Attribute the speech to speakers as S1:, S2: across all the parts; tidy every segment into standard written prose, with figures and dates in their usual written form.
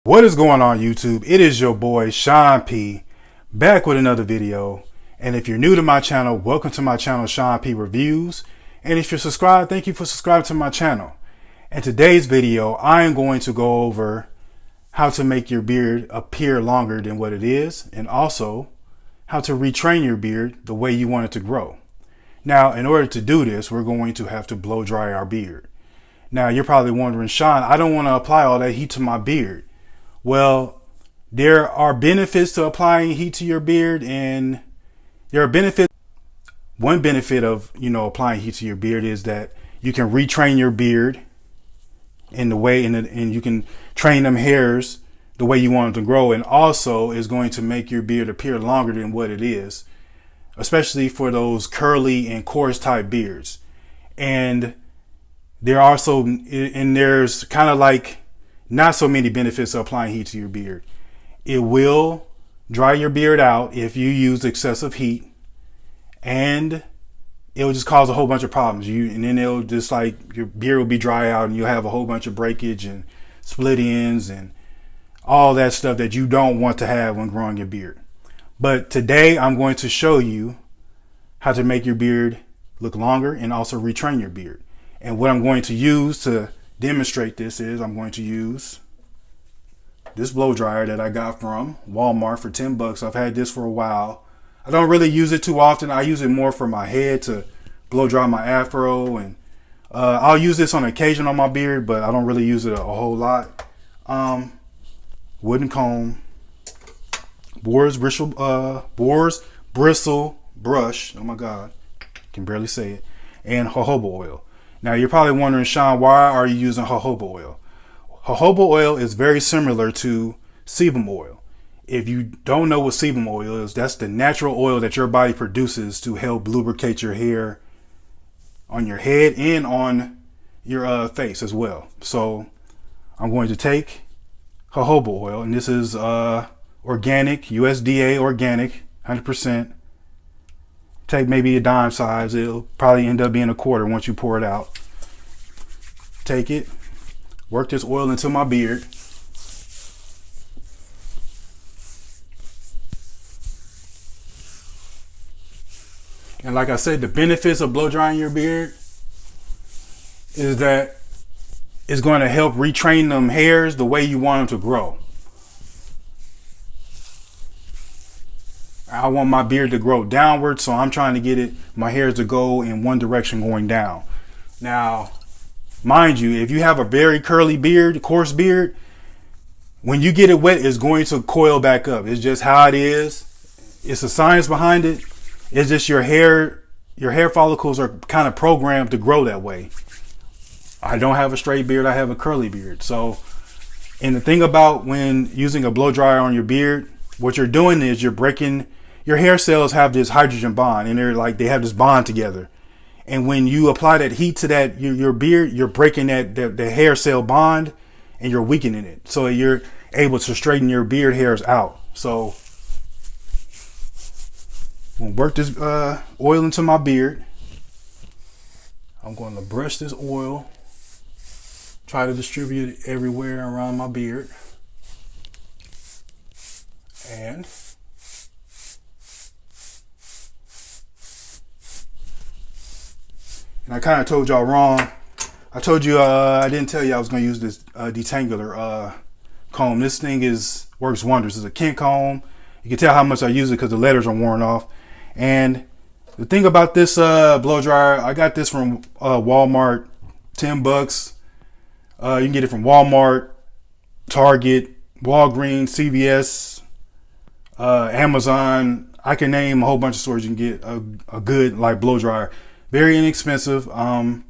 S1: What is going on YouTube? It is your boy Sean P back with another video. And if you're new to my channel, welcome to my channel, Sean P Reviews. And if you're subscribed, thank you for subscribing to my channel. In today's video, I am going to go over how to make your beard appear longer than what it is, and also how to retrain your beard the way you want it to grow. Now, in order to do this, we're going to have to blow dry our beard. Now, you're probably wondering, Sean, I don't want to apply all that heat to my beard. Well, there are benefits to applying heat to your beard, and there are benefits. One benefit of, applying heat to your beard is that you can retrain your beard in the way, and you can train them hairs the way you want them to grow, and also is going to make your beard appear longer than what it is, especially for those curly and coarse type beards. And there's kind of like not so many benefits of applying heat to your beard. It will dry your beard out if you use excessive heat, and it will just cause a whole bunch of problems. And then it'll just like your beard will be dry out, and you'll have a whole bunch of breakage and split ends and all that stuff that you don't want to have when growing your beard. But today I'm going to show you how to make your beard look longer and also retrain your beard. And what I'm going to use to demonstrate this is I'm going to use this blow dryer that I got from Walmart for 10 bucks. I've had this for a while. I don't really use it too often. I use it more for my head to blow dry my afro, and I'll use this on occasion on my beard, but I don't really use it a whole lot. Wooden comb, boar's bristle brush. Oh my God, can barely say it. And jojoba oil. Now you're probably wondering, Sean, why are you using jojoba oil? Jojoba oil is very similar to sebum oil. If you don't know what sebum oil is, that's the natural oil that your body produces to help lubricate your hair on your head and on your face as well. So I'm going to take jojoba oil, and this is organic, USDA organic, 100%. Take maybe a dime size. It'll probably end up being a quarter once you pour it out. Take it, work this oil into my beard. And like I said, the benefits of blow drying your beard is that it's going to help retrain them hairs the way you want them to grow. I want my beard to grow downward, so I'm trying to get my hairs to go in one direction going down. Now, mind you, if you have a very curly beard, coarse beard, when you get it wet, it's going to coil back up. It's just how it is. It's a science behind it. It's just your hair follicles are kind of programmed to grow that way. I don't have a straight beard, I have a curly beard. So, and the thing about when using a blow dryer on your beard, what you're doing is you're breaking, your hair cells have this hydrogen bond, and they have this bond together. And when you apply that heat to that your beard, you're breaking the hair cell bond, and you're weakening it. So you're able to straighten your beard hairs out. So I'm gonna work this oil into my beard. I'm going to brush this oil, try to distribute it everywhere around my beard. And I kind of told y'all wrong. I told you I didn't tell you I was going to use this detangler comb. This thing works wonders. It's a Kent comb. You can tell how much I use it because the letters are worn off. And the thing about this blow dryer, I got this from Walmart, 10 bucks. You can get it from Walmart, Target, Walgreens, CVS, Amazon. I can name a whole bunch of stores you can get a good like blow dryer. Very inexpensive. I've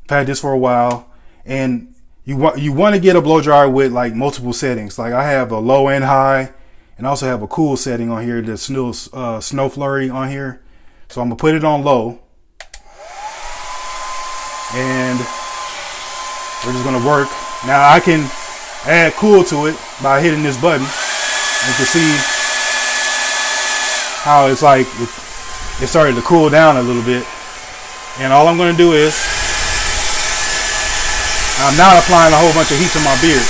S1: had this for a while, and you want to get a blow dryer with like multiple settings. Like I have a low and high, and I also have a cool setting on here, the snow flurry on here. So I'm gonna put it on low, and we're just gonna work. Now I can add cool to it by hitting this button. You can see how it's like it started to cool down a little bit. And all I'm going to do is I'm not applying a whole bunch of heat to my beard.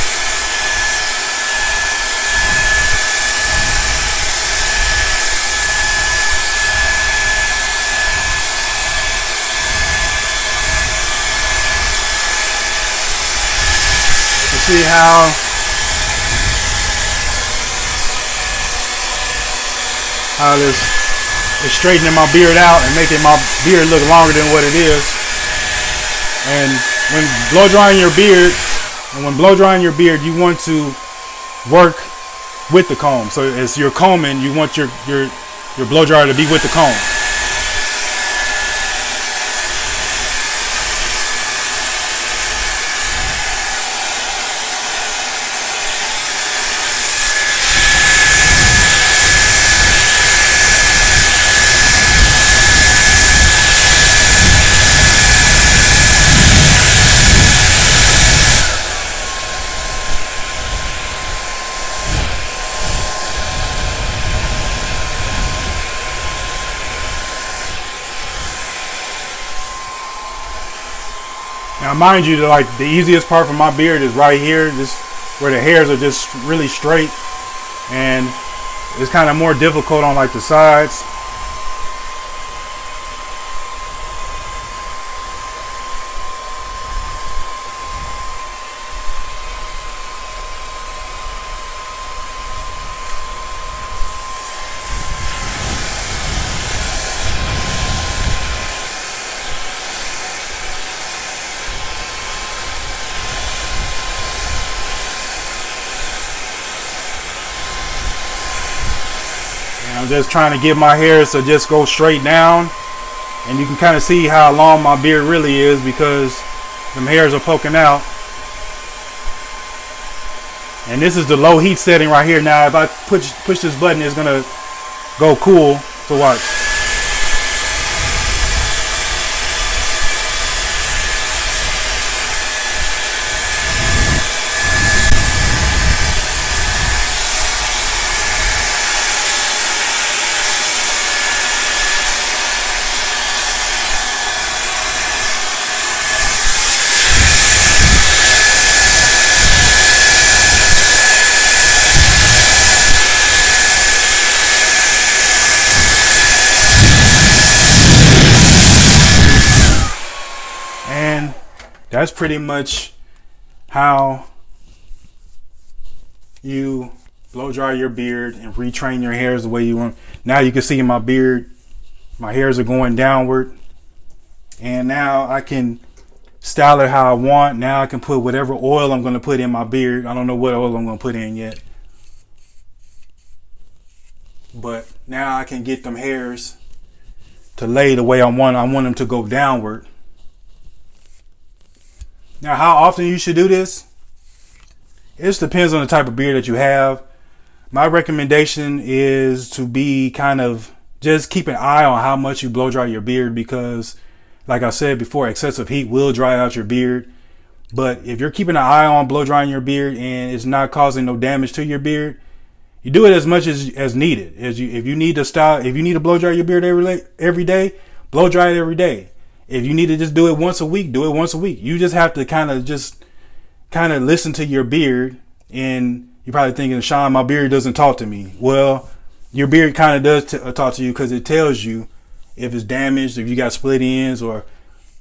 S1: see how this is straightening my beard out and making my beard look longer than what it is. And when blow drying your beard, you want to work with the comb. So as you're combing, you want your blow dryer to be with the comb. Now mind you, like the easiest part for my beard is right here, just where the hairs are just really straight, and it's kind of more difficult on like the sides. I'm just trying to get my hairs to just go straight down, and you can kind of see how long my beard really is because them hairs are poking out. And this is the low heat setting right here. Now if I push this button, it's gonna go cool. So watch. That's pretty much how you blow dry your beard and retrain your hairs the way you want. Now you can see my beard, my hairs are going downward, and now I can style it how I want. Now I can put whatever oil I'm going to put in my beard. I don't know what oil I'm going to put in yet, but now I can get them hairs to lay the way I want. I want them to go downward. Now, how often you should do this? It just depends on the type of beard that you have. My recommendation is to be kind of just keep an eye on how much you blow dry your beard, because like I said before, excessive heat will dry out your beard. But if you're keeping an eye on blow drying your beard and it's not causing no damage to your beard, you do it as much as needed. If you need to blow dry your beard every day, blow dry it every day. If you need to just do it once a week, do it once a week. You just have to kind of listen to your beard. And you're probably thinking, Sean, my beard doesn't talk to me. Well, your beard kind of does talk to you, because it tells you if it's damaged, if you got split ends, or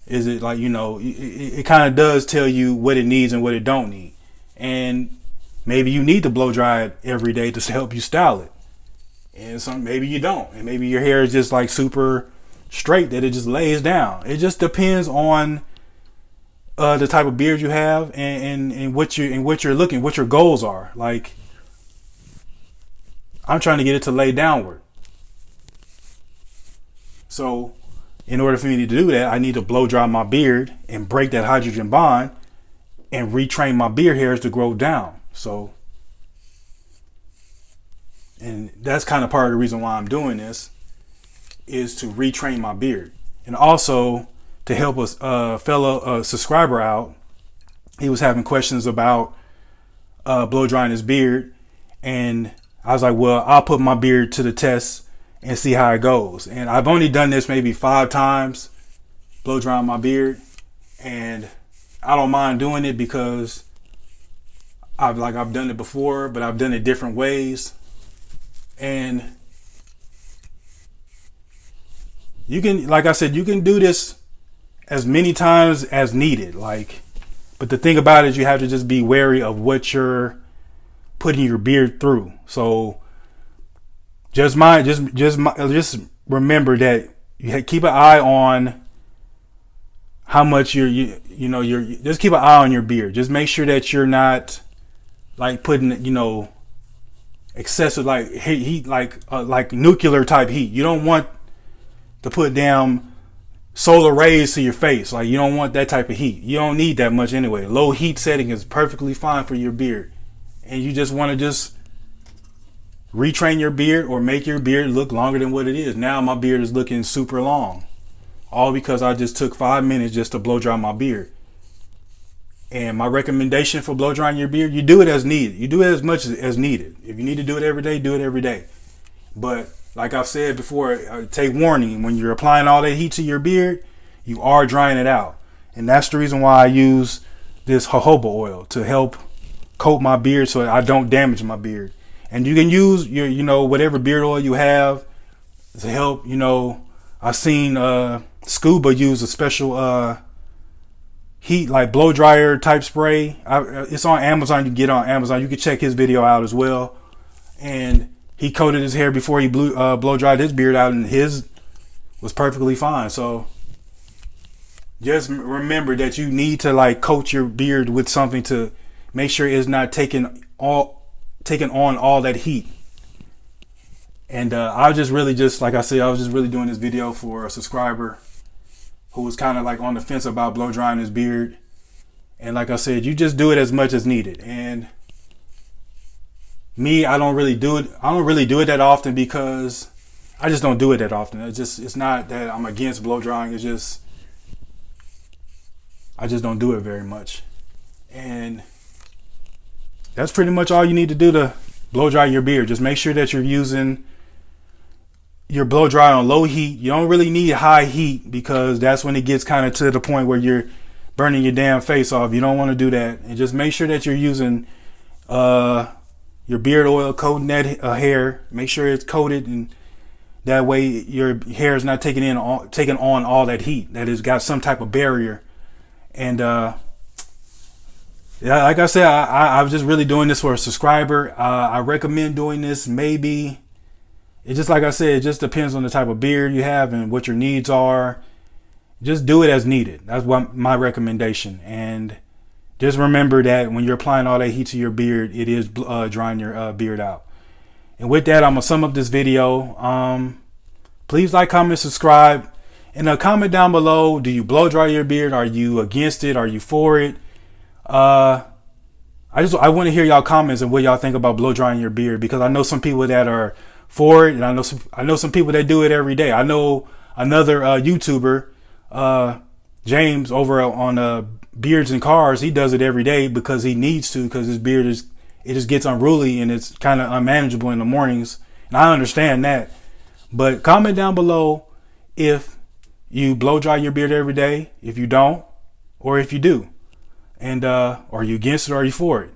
S1: is it like, it kind of does tell you what it needs and what it don't need. And maybe you need to blow dry it every day to help you style it. And maybe you don't. And maybe your hair is just like super straight that it just lays down. It just depends on the type of beard you have and what your goals are. Like, I'm trying to get it to lay downward. So in order for me to do that, I need to blow dry my beard and break that hydrogen bond and retrain my beard hairs to grow down. And that's kind of part of the reason why I'm doing this, is to retrain my beard. And also to help a fellow subscriber out. He was having questions about blow drying his beard, and I was like, well, I'll put my beard to the test and see how it goes. And I've only done this maybe 5 times, blow drying my beard, and I don't mind doing it because I've done it before, but I've done it different ways. And you can, like I said, you can do this as many times as needed. But But the thing about it is you have to just be wary of what you're putting your beard through. So just remember that you keep an eye on how much you just keep an eye on your beard. Just make sure that you're not like putting, excessive like heat, like nuclear type heat. You don't want to put down solar rays to your face. Like, you don't want that type of heat. You don't need that much anyway. Low heat setting is perfectly fine for your beard. And you just want to just retrain your beard or make your beard look longer than what it is. Now my beard is looking super long. All because I just took 5 minutes just to blow dry my beard. And my recommendation for blow drying your beard, you do it as needed. You do it as much as needed. If you need to do it every day, do it every day. But like I've said before, take warning. When you're applying all that heat to your beard, you are drying it out. And that's the reason why I use this jojoba oil to help coat my beard so I don't damage my beard. And you can use your, whatever beard oil you have to help, I've seen Scuba use a special heat, like blow dryer type spray. It's on Amazon. You can get it on Amazon. You can check his video out as well. And he coated his hair before he blow dried his beard out, and his was perfectly fine. So just remember that you need to like coat your beard with something to make sure it's not taking on all that heat. And I was just really like I said, I was just really doing this video for a subscriber who was kind of like on the fence about blow drying his beard. And like I said, you just do it as much as needed. And me, I don't really do it. I don't really do it that often because I just don't do it that often. It's not that I'm against blow drying. It's just, I just don't do it very much. And that's pretty much all you need to do to blow dry your beard. Just make sure that you're using your blow dry on low heat. You don't really need high heat because that's when it gets kind of to the point where you're burning your damn face off. You don't want to do that. And just make sure that you're using your beard oil, coating that hair. Make sure it's coated, and that way your hair is not taking on all that heat. That has got some type of barrier. And yeah, like I said, I was just really doing this for a subscriber. I recommend doing this. Maybe it just, like I said, it just depends on the type of beard you have and what your needs are. Just do it as needed. That's what my recommendation. And just remember that when you're applying all that heat to your beard, it is drying your beard out. And with that, I'm gonna sum up this video. Please like, comment, subscribe, and comment down below. Do you blow dry your beard? Are you against it? Are you for it? I want to hear y'all comments and what y'all think about blow drying your beard, because I know some people that are for it, and I know some people that do it every day. I know another YouTuber, James, over on Beards and Cars. He does it every day because he needs to, because his beard it just gets unruly and it's kind of unmanageable in the mornings, and I understand that. But comment down below if you blow dry your beard every day, if you don't, or if you do. And are you against it or are you for it?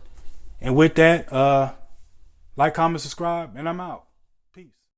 S1: And with that, like, comment, subscribe, and I'm out.